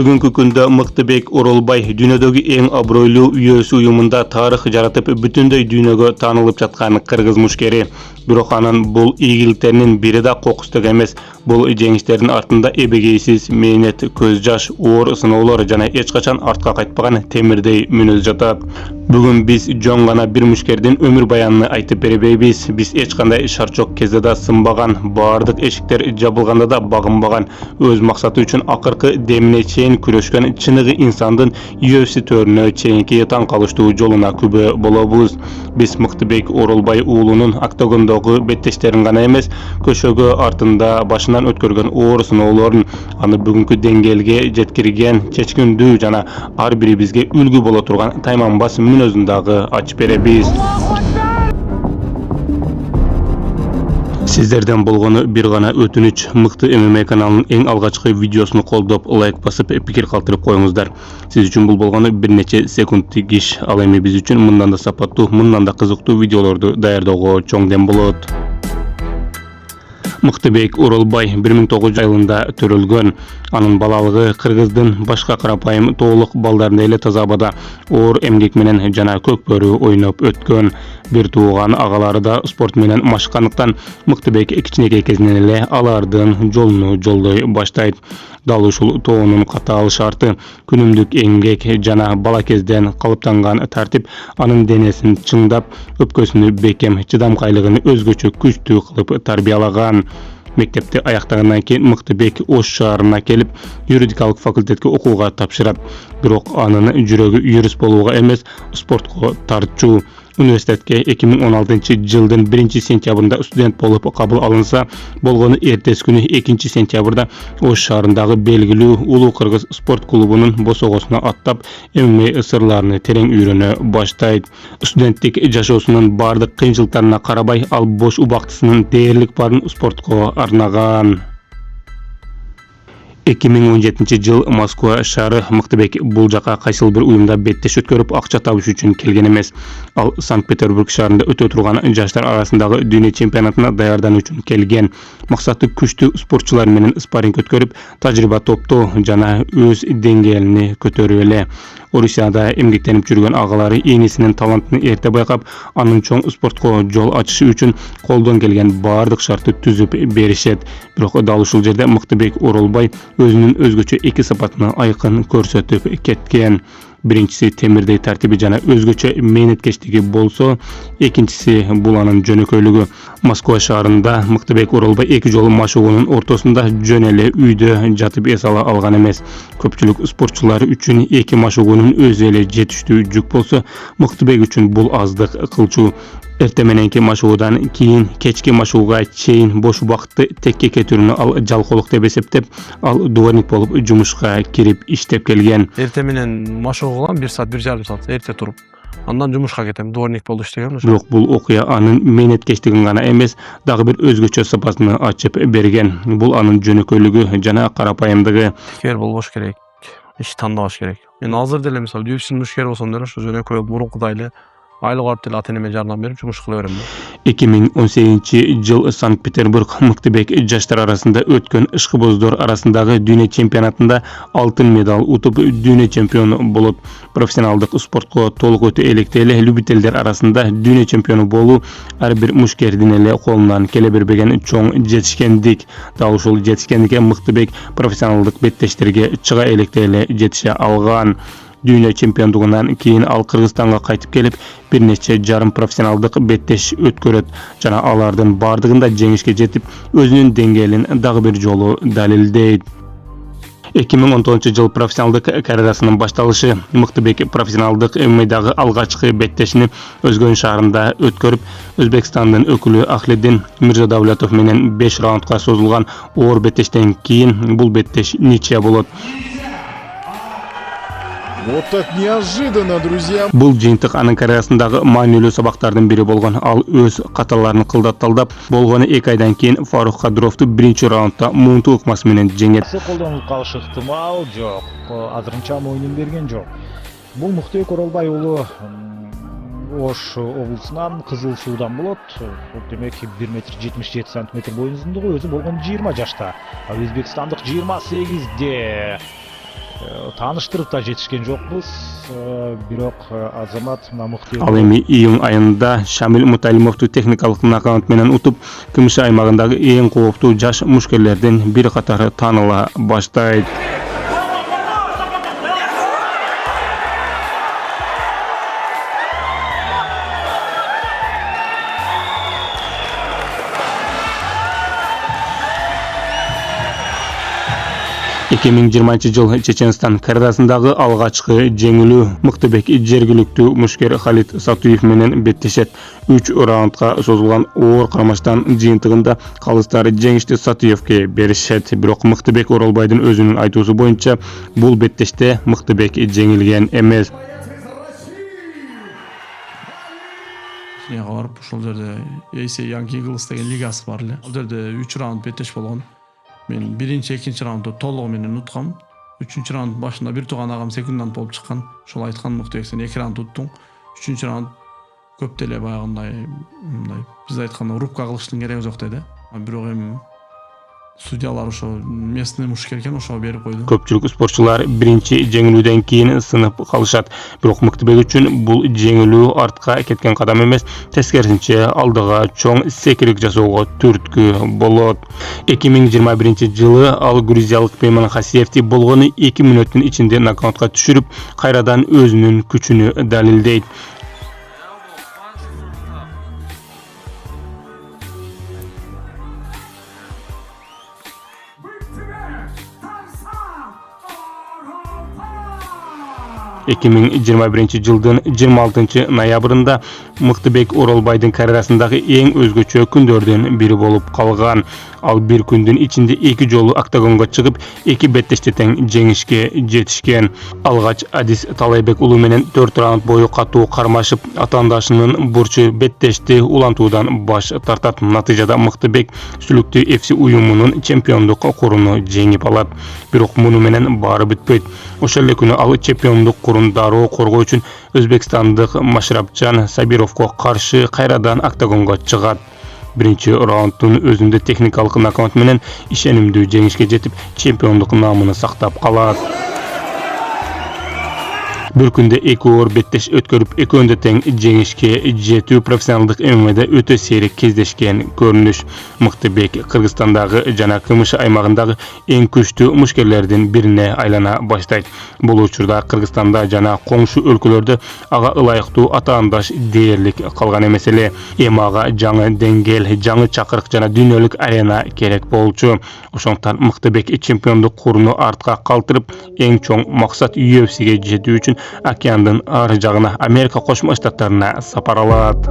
Бүгүнкү күндө Мыктыбек Оролбай дүйнөдөгү эң абройлуу UFC уюмунда тарых жаратып, бүтүндөй дүйнөгө таанылып жаткан кыргыз мушкери. Бирок анын бул ийгиликтеринин бири да кокустук эмес. Бул жеңиштердин артында эбегейсиз мээнет, көз жаш, оор сыноолор жана эч качан артка кайтпаган темирдей мүнөз жатат. Бүгүн биз жөн гана бир мушкердин өмүр баянын айтып бербейбиз. Биз эч кандай шарчок кезде да сынбаган, баардык эшиктер жабылганда да багынбаган, өз максаты үчүн акыркы демине чейин күрөшкөн чыныгы инсандын UFC төрүнө чейинки таң калыштуу жолуна күбө болобуз. Биз Мыктыбек Оролбай уулунун октогондогу беттештерин гана эмес, көшөгө артында башынан өткөргөн оор сыноолорун, аны бүгүнкү деңгээлге жеткирген чечкиндүү жана ар бирибизге үлгү боло турган тайманбас мүнөзүн дагы ачып беребиз. Сиздерден болгону бир гана өтүнүч: Мыкты MMA каналынын эң алгачкы видеосуну колдоп, лайк басып, пикир калтырып коюңуздар. Сиз үчүн бул болгону бир нече секундтук иш. Ал эми биз үчүн мындан да сапаттуу, мындан да кызыктуу видеолорду даярдоого чоң дем болот. Мыктыбек Оролбай 1900 жылында төрөлгөн. Анын балалыгы кыргыздын башка карапайым тоолук балдарындай эле таза абада, оор эмгек менен жана көкбөрү ойноп өткөн. Бир тууган агалары да спорт менен машыккандыктан Мыктыбек кичинекей кезинен эле алардын жолуну жолдой баштайт. Дал ушул тоонун катаал шарты, күнүмдүк эмгек жана бала кезден калыптанган тартип анын денесин чыңдап, өпкөсүнү бекем, чыдамкайлыгын өзгөчө күчтүү кылып тарбиялаган. Мектепти аяктагандан кийин Мыктыбек Ош шаарына келип, юридикалык факультетке окууга тапшырат. Бирок анын жүрөгү юрист болууга эмес, спортко тартчу. Университетке 2016 жылдын 1-сентябрында студент болуп кабыл алынса, болгону эртеси күнү 2-сентябрда Ош шаарындагы белгилүү Улуу Кыргыз спорт клубунун босогосуна аттап, MMA сырларын терең үйрөнө баштайт. Студенттик жашоосунун бардык кыйынчылыктарына карабай, ал бош убактысынын дээрлик баарын спортко арнаган. 2017 жыл Москва шаары. Мыктыбек бул жака кайсыл бир уюмда беттеш өткөрүп, акча табыш үчүн келген эмес. Ал Санкт-Петербург шаарында өтө турган жаштар арасындагы дүйнө чемпионатына даярдануу үчүн келген. Максаты күчтүү спортчулар менен спарринг өткөрүп, тажрыйба топтоо жана өз деңгээлин көтөрүп эле. Орусияда эмгектенип жүргөн агалары энисинин талантын эрте байкап, анын чоң спортко жол ачышы үчүн колдон келген бардык шартты түзүп беришет. Бирок дал ушул жерде Мыктыбек Оролбай өзүнүн өзгөчө эки сапатын айкын көрсөтүп кеткен. Биринчиси темирдей тартиби жана өзгөчө мээнеткечтиги болсо, экинчиси бул анын жөнөкөйлүгү. Москва шаарында Мыктыбек Оролбай эки жолу машыгуунун ортосунда жөн эле үйдө жатып эс ала алган эмес. Көпчүлүк спортчулар үчүн эки машыгуунун өзү эле жетиштүү жүк болсо, Мыктыбек үчүн бул аздык кылчу. Эрте мененки машыгуудан кийин кечки машыгууга чейин бош убакытты текке кетирүүнү ал жалкоолук деп эсептеп, ал дворник болуп жумушка кирип иштеп келген. Эрте менен машыгуу кылам 1 саат, 1,5 саат эрте туруп. Андан жумушка кетем, дворник болуп иштегем. Бирок бул окуя анын мээнеткечтигин гана эмес, дагы бир өзгөчө сапасын ачып берген. Бул анын жөнөкөйлүгү жана карапайымдыгы. Тикер болбош керек, иш тандабаш керек. Мен азыр деле мисалы UFC мушкер болсом деле ушу жөнөкөй мурункудай эле айлык алып деле ата-энеме жардам берип жумуш кыла берем да. 2018 жыл Санкт-Петербург Мыктыбек жаштар арасында өткөн ышкыбоздор арасындагы дүйнө чемпионатында алтын медаль утуп, дүйнө чемпиону болот. Профессионалдык спортко толук өтө электей эле любительдер арасында дүйнө чемпиону болуу ар бир мушкердин эле колунан келе бербеген чоң жетишкендик. Дал ушул жетишкендикке Мыктыбек профессионалдык беттештерге чыга электей эле жетише алган. Дүйнө чемпиондугунан кийин ал Кыргызстанга кайтып келип, бир нече жарым профессионалдык беттеш өткөрөт жана алардын бардыгында жеңишке жетип, өзүнүн деңгээлин дагы бир жолу далилдейт. 2019 жыл профессионалдык карьерасынын башталышы. Мыктыбек профессионалдык ММА'дагы алгачкы беттешини Өзгөн шаарында өткөрүп, Өзбекстандын өкүлү Ахледдин Мирзадавлетов менен 5 раундга созулган оор беттештен кийин бул беттеш ничья болот. Вот так неожиданно, друзья. Бул жыйынтык анын карьерасындагы маанилүү сабактардын бири болгон. Ал өз каталарын кылдатталдап, болгону 2 айдан кийин Фарук Кадыровду 1-раундда муунтуу ыкмасы менен жеңет. Колдонуп калышы ыктымал жок. Азырынча моюнун берген жок. Бул Мыктыбек Оролбай уулу Ош облусунан Кызыл Суудан болот. Демек 1,77 метр боюн узундугу, өзү болгон 20 жашта. Өзбекстандык 28-де. тааныштырып да жетишкен жокпуз. Бирок Азамат мына мыкты Ал эми июнь айында Шамил Муталимовду техникалык нокаут менен утуп, Кымыш аймагындагы эң кооптуу жаш мушкерлердин бири катары тааныла баштайт. Эки миң жыйырманчы жыл Чеченстан карадасындагы алгачкы жеңилүү Мыктыбек жергиликтүү мушкер Халит Сатуев менен беттешет. 3 раундга созулган оор кармаштан жыйынтыгында калыстары жеңишти Сатуевке беришет. Бирок Мыктыбек Оролбайдын өзүнүн айтуусу боюнча, бул беттеште Мыктыбек жеңилген эмес. Барып ошол жерде AC Young Eagles деген лигасы бар эле. Ал жерде 3 раунд беттеш болгон. Мен биринчи, экинчи раундду толугу менен уткам. 3-чү раунд башында бир тууган агам секундант болуп чыккан. Ошол айткан Мыктыбек сен 2 раунд уттуң. 3-чү раунд көп деле баягындай биз айтканда рубка кылыштын кереги жок деди. Бирок эми судьялар ошо местный мушкер экен, ошого берип койду. Көпчүлүк спортчулар биринчи жеңилүүдөн кийин сынып калышат. Бирок Мыктыбек үчүн бул жеңилүү артка кеткен кадам эмес, тескерисинче алдыга чоң секирик жасоого түрткү болот. 2021 жылы ал грузиялык Пейман Хасиевди болгону 2 мүнөттүн ичинде нокаутка түшүрүп, кайрадан өзүнүн күчүнү далилдейт. Эки миң жыйырма биринчи жылдын 26 ноябрында Мыктыбек Оролбайдын карьерасындагы эң өзгөчө күндөрдүн бири болуп калган. Ал бир күндүн ичинде 2 жолу октагонго чыгып, 2 беттеште тең жеңишке жетишкен. Алгач Адис Талайбек уулу менен 4 раунд бою катуу кармашып, атаандашынын бурчу беттешти улантуудан баш тартат. Натыйжада Мыктыбек Сүлүктүү FC уюмунун чемпиондук куруну жеңип алат. Бирок муну менен баары бүтпөйт. Ошол эле күнү ал чемпиондук курун дароо коргоо үчүн өзбекстандык Машрапчан Сабировго каршы кайрадан октагонго чыгат. Биринчи раундтун өзүндө техникалык нокаут менен ишенимдүү жеңишке жетип, чемпиондук наамын сактап калат. Bir күндө 2 оор беттеш өткөрүп, экөөндө тең жеңишке жетүү профессионалдык ММА'да өтө сейрек кездешкен көрүнүш. Мыктыбек Кыргызстандагы жана Кымыш аймагындагы эң күчтүү мушкерлердин бирине айлана баштайт. Бул учурда Кыргызстанда жана коңшу өлкөлөрдө ага ылайыктуу атаандаш дээрлик калган эмес эле. ММАга жаңы деңгээл, жаңы чакырык жана дүйнөлүк арена керек болчу. Ошондуктан Мыктыбек чемпиондук куруну артка калтырып, эң чоң максат UFC'ге жетүү үчүн океандын ар жагына Америка Кошмо Штаттарына сапар алат.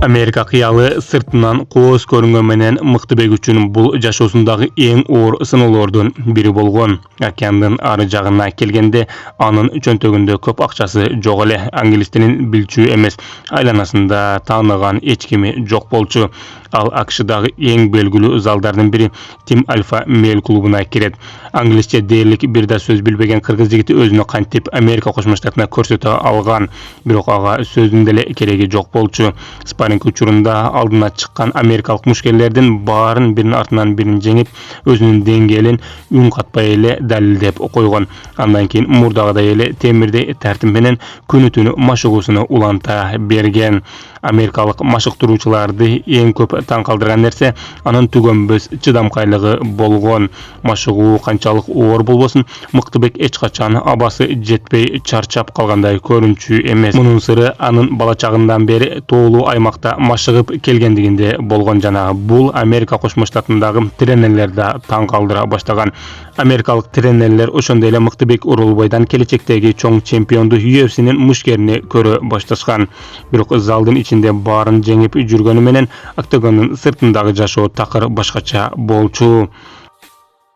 Amerika кыялы сыртынан кооз көрүнгөн менен Мыктыбек үчүн бул жашоосундагы эң оор сыноолордун бири болгон. Океандын ар жагына келгенде анын чөнтөгүндө көп акчасы жок эле, англис тилин билчү эмес, айланасында тааныган эч кими жок болчу. Ал АКШдагы эң белгилүү залдардын бири Тим Альфа Мейл клубуна кирет. Англисче дээрлик бир да сөз билбеген кыргыз жигити өзүнө кантип Америка Кошмо Штатына көрсөтө алган, бирок ага сөздүн деле кереги жок болчу. Спарринг учурунда алдына чыккан америкалык мушкерлердин баарын биринин артынан бирин жеңип, өзүнүн деңгээлин үн катпай эле далилдеп койгон. Андан кийин мурдагыдай эле темирдей тартип менен күнү-түнү машыгуусуну уланта берген. Америкалык машыктыруучуларды эң көп таң калтырган нерсе анын түгөнбөс чыдамкайлыгы болгон. Машыгуу канчалык оор болбосун, Мыктыбек эч качан абасы жетпей чарчап калгандай көрүнчү эмес. Мунун сыры анын бала чагынан бери тоолуу аймакта машыгып келгендигинде болгон жана бул Америка Кошмо Штатындагы тренерлер да таң калтыра баштаган. Америкалык тренерлер ошондой эле Мыктыбек Оролбайдан келечектеги чоң чемпионду UFC'нин мушкерине көрө башташкан. Бирок залдын ичинде баарын жеңип жүргөнү менен октагондун сыртындагы жашоо такыр башкача болчу.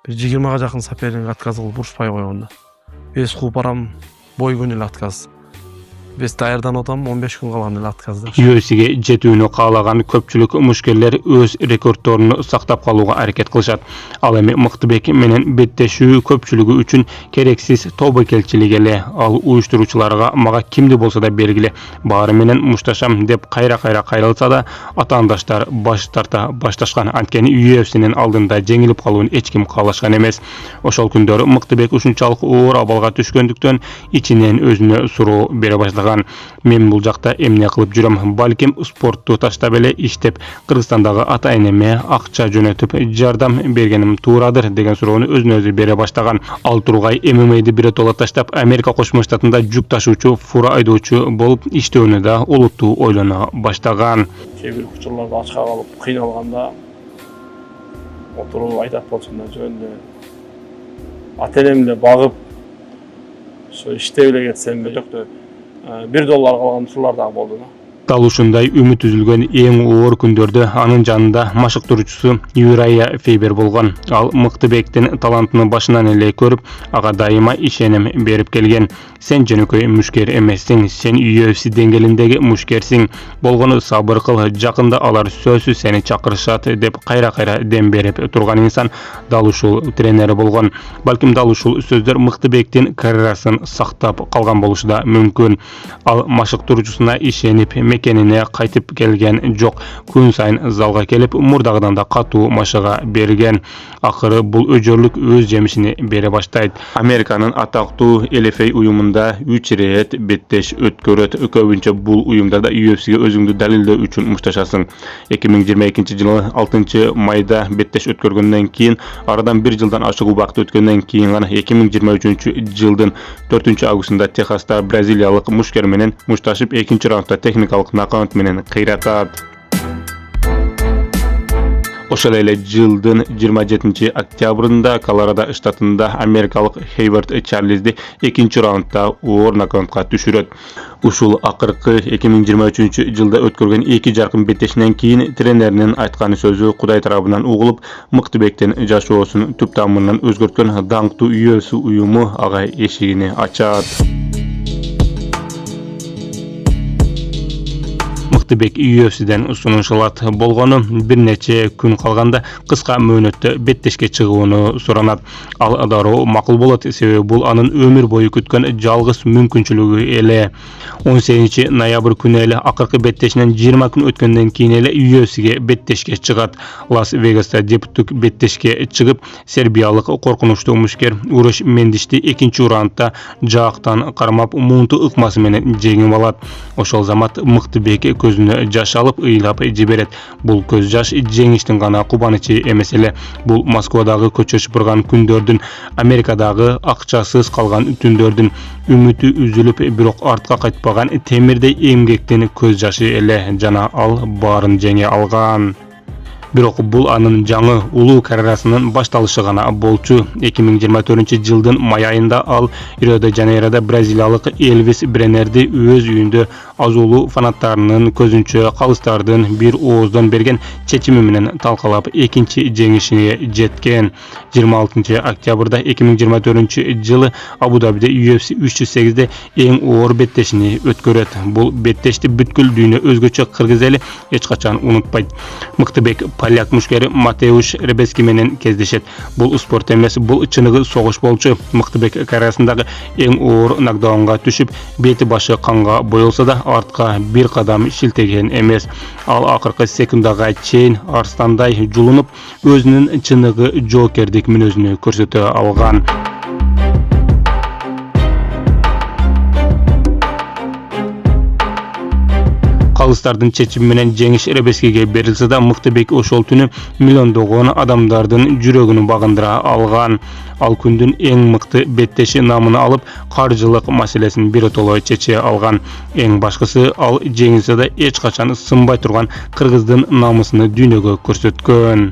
20-га жакын соперник отказ кылып урушпай койгондо. 5 кууп барам, бой күнү эле отказ. Biz daярданып атам, 15 күн калган эле отказдар. UFC'ге жетүүнү каалаган көпчүлүк мушкерлер өз рекордторун сактап калууга аракет кылышат. Ал эми Мыктыбек менен беттешүү көпчүлүгү үчүн керексиз тобокелчилик эле. Ал уюштуруучуларга мага кимди болсо да бергиле, баары менен мушташам деп кайра-кайра кайрылса да, атаандаштар баш тарта башташкан. Анткени UFC'нин алдында жеңилип калууну эч ким каалашкан эмес. Ошол күндөрү Мыктыбек ушунчалык оор абалга түшкөндүктөн ичинен өзүнө суроо бере баштаган. Мен бул жакта эмне кылып жүрөм? Балким спортту таштап эле иштеп, Кыргызстандагы ата-энеме акча жөнөтүп жардам бергеним туурадыр деген суроону өзүнө өзү бере баштаган. Ал тургай ММА'ды биротоло таштап, Америка Кошмо Штатында жүк ташуучу, фура айдоочу болуп иштөөнү да олуттуу ойлоно баштаган. Кээ бир учурларда ачка калып кыйналганда отуруп айтат болчумун да жөнүндө. Ата-энемди багып, ошо иштеп эле кетсем жокто. $1 калган учурлар дагы болду да. Дал ушундай үмүт үзүлгөн эң оор күндөрдө анын жанында машыктыруучусу Юрая Фейбер болгон. Ал Мыктыбектин талантын башынан эле көрүп, ага дайыма ишеним берип келген. Сен жөнөкөй мушкер эмессиң, сен UFC деңгээлиндеги мушкерсиң. Болгону сабыр кыл, жакында алар сөзсүз сени чакырышат деп кайра-кайра дем берип турган инсан дал ушул тренери болгон. Балким дал ушул сөздөр Мыктыбектин карьерасын сактап калган болушу да мүмкүн. Ал машыктыруучусуна ишенип мекенине кайтып келген жок. Күн сайын залга келип, мурдагыдан да катуу машыга берген. Акыры бул өжөрлүк өз жемишини бере баштайт. Американын атактуу LFA уюмунда 3 рет беттеш өткөрөт. Көбүнчө бул уюмдарда UFC'ге өзүңдү далилдөө үчүн мушташасың. 2022-жылы 6 майда беттеш өткөргөндөн кийин, арадан 1 жылдан ашык убакыт өткөндөн кийин гана 2023-жылдын 4-августунда Техаста бразилиялык мушкер менен мушташып, 2-раундда техникалык нокаут менен кыйратат. Ошол эле жылдын 27-октябрында Колорадо штатында америкалык Хейвард Чарлизди 2-раундда оор нокаутка түшүрөт. Ушул акыркы 2023-жылда өткөргөн 2 жаркын беттешинен кийин тренеринин айткан сөзү Кудай тарабынан угулуп, Мыктыбектин жашоосун түп тамырынан өзгөрткөн даңктуу UFC уюму ага эшигини ачат. Мыктыбек UFC'ден сунуш алат болгону бир нече күн калганда кыска мөөнөттө беттешке чыгууну суранат. Ал дароо макул болот, себеби бул анын өмүр бою күткөн жалгыз мүмкүнчүлүгү эле. 18 ноябрь күнү эле акыркы беттешинен 20 күн өткөндөн кийин эле UFC'ге беттешке чыгат. Лас-Вегаста дебюттук беттешке чыгып, сербиялык коркунучтуу мушкер Урош Мендишти 2-раундда жаактан кармап, муунту ыкмасы менен жеңип алат. Ошол замат Мыктыбек көзүнө жаш алып ыйлап жиберет. Бул көз жаш жеңиштин гана кубанычы эмес эле. Бул Москвадагы көчө чыпырган күндөрдүн, Америкадагы акчасыз калган түндөрдүн, үмүтү үзүлүп, бирок артка кайтпаган темирдей эмгектин көз жашы эле. Жана ал баарын жеңе алган. Бирок бул анын жаңы улуу карьерасынын башталышы гана болчу. 2024-жылдын май айында ал Рио-де-Жанейрода бразилиялык Элвис Бреннерди өз үйүндө азулуу фанаттарынын көзүнчө калыстардын бир ооздон берген чечими менен талкалап экинчи жеңишине жеткен. 26 октябрда 2024-жылы Абу-Дабиде UFC 308-де эң оор беттешини өткөрөт. Бул беттешти бүткүл дүйнө өзгөчө кыргыз эли эч качан унутпайт. Мыктыбек поляк мушкери Матеуш Ребески менен кездешет. Бул спорт эмес, бул чыныгы согуш болчу. Мыктыбек карьерасындагы эң оор нокдаунга түшүп, бети башы канга боелса да артка бир кадам шилтеген эмес. Ал акыркы секундага чейин арстандай жулунуп, өзүнүн чыныгы жокердик мүнөзүнө көрсөтө алган. Калыстардын чечими менен жеңиш Ребескиге берилсе да, Мыктыбек ошол түнү миллиондогон адамдардын жүрөгүн багындыра алган. Ал күндүн эң мыкты беттеши намын алып, каржылык маселесин биротоло чече алган. Эң башкысы, ал жеңилсе да эч качан сынбай турган кыргыздын намысыны дүйнөгө көрсөткөн.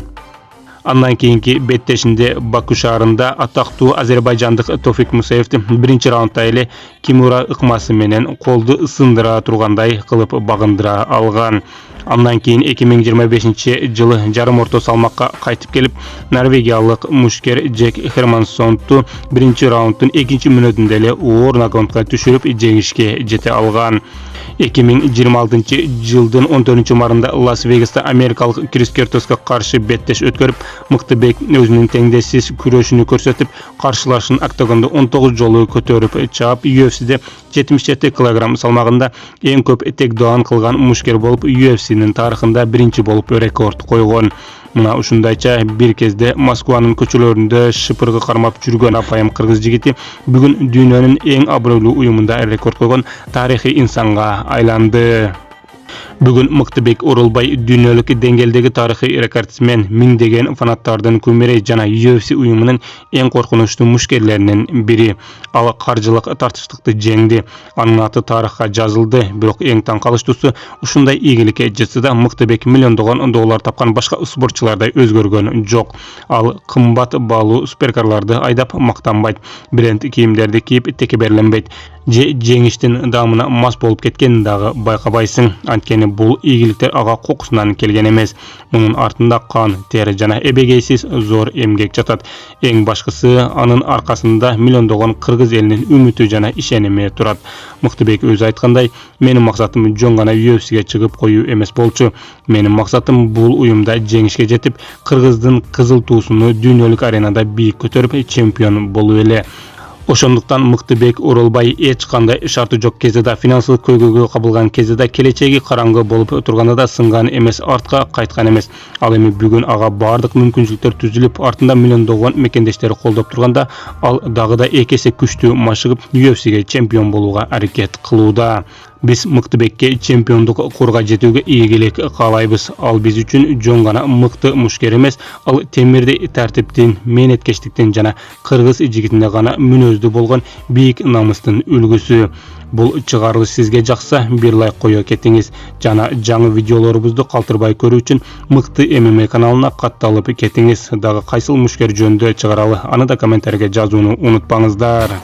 Андан кийинки беттешинде Баку шаарында атактуу азербайжандык Тофик Мусаевди 1-раундда эле кимура ыкмасы менен колду сындыра тургандай кылып багындыра алган. Андан кийин 2025-жылы жарым орто салмакка кайтып келип, норвегиялык мушкер Джек Хермансонду биринчи раунддун 2-мүнөтүндө эле оор нокаутка түшүрүп жеңишке жете алган. 2026-жылдын 14-марында Лас-Вегаста америкалык Крис Кертоско каршы беттеш өткөрүп, Мыктыбек өзүнүн теңдессиз күрөшүнү көрсөтүп, каршылашын октагондо 19 жолу көтөрүп чаап, UFC'де 77 кг салмагында эң көп тейкдаун кылган мушкер болуп, UFC'нин тарыхында биринчи болуп рекорд койгон. Мына ушундайча бир кезде Москванын көчөлөрүндө шыпыргы кармап жүргөн апайым кыргыз жигити бүгүн дүйнөнүн эң абройлуу уюмунда рекорд койгон тарыхый инсанга айланды. Бүгүн Мыктыбек Оролбай дүйнөлүк деңгээлдеги тарыхый рекордсмен, миңдеген фанаттардын күмүрө жана UFC уюмунун эң коркунучтуу мушкерлеринин бири. Ал каржылык тартыштыкты жеңди. Анын аты тарыхка жазылды. Бирок эң таң калыштуусу, ушундай ийгиликке жетсе да Мыктыбек миллиондогон доллар тапкан башка спортчулардай өзгөргөн жок. Ал кымбат баалуу суперкарларды айдап мактанбайт, бренд кийимдерди кийип текеберленбейт. Жеңиштин даамына мас болуп кеткенин дагы байкабайсың. Анткени бул ийгиликтер ага кокусунан келген эмес. Мунун артында кан, тери жана эбегейсиз зор эмгек жатат. Эң башкысы, анын аркасында миллиондогон кыргыз элинин үмүтү жана ишеними турат. Мыктыбек өзү айткандай, менин максатым жөн гана UFC'ге чыгып коюу эмес болчу. Менин максатым бул уюмда жеңишке жетип, кыргыздын кызыл туусуну дүйнөлүк аренада бийик көтөрүп, чемпион болуу эле. Ошондуктан Мыктыбек Оролбай эч кандай шарты жок кезде да, финансылык көйгөйгө кабылган кезде да, келечеги караңгы болуп турганда да сынган эмес, артка кайткан эмес. Ал эми бүгүн ага бардык мүмкүнчүлүктөр түзүлүп, артында миллиондогон мекендештери колдоп турганда, ал дагы да эки эсе күчтүү машыгып, UFC'ге чемпион болууга аракет кылууда. Биз Мыктыбекке чемпиондук курга жетүүгө ийгилик каалайбыз. Ал биз үчүн жөн гана мыкты мушкер эмес, ал темирдей тартиптин, мээнеткечтиктин жана кыргыз жигитине гана мүнөздүү болгон бийик намыстын үлгүсү. Бул чыгарылыш сизге жакса, бир лайк кое кетиңиз. Жана жаңы видеолорубузду калтырбай көрүү үчүн Мыкты MMA каналына катталып кетиңиз. Дагы кайсыл мушкер жөнүндө чыгаралы, аны да комментарийге жазууну унутпаңыздар.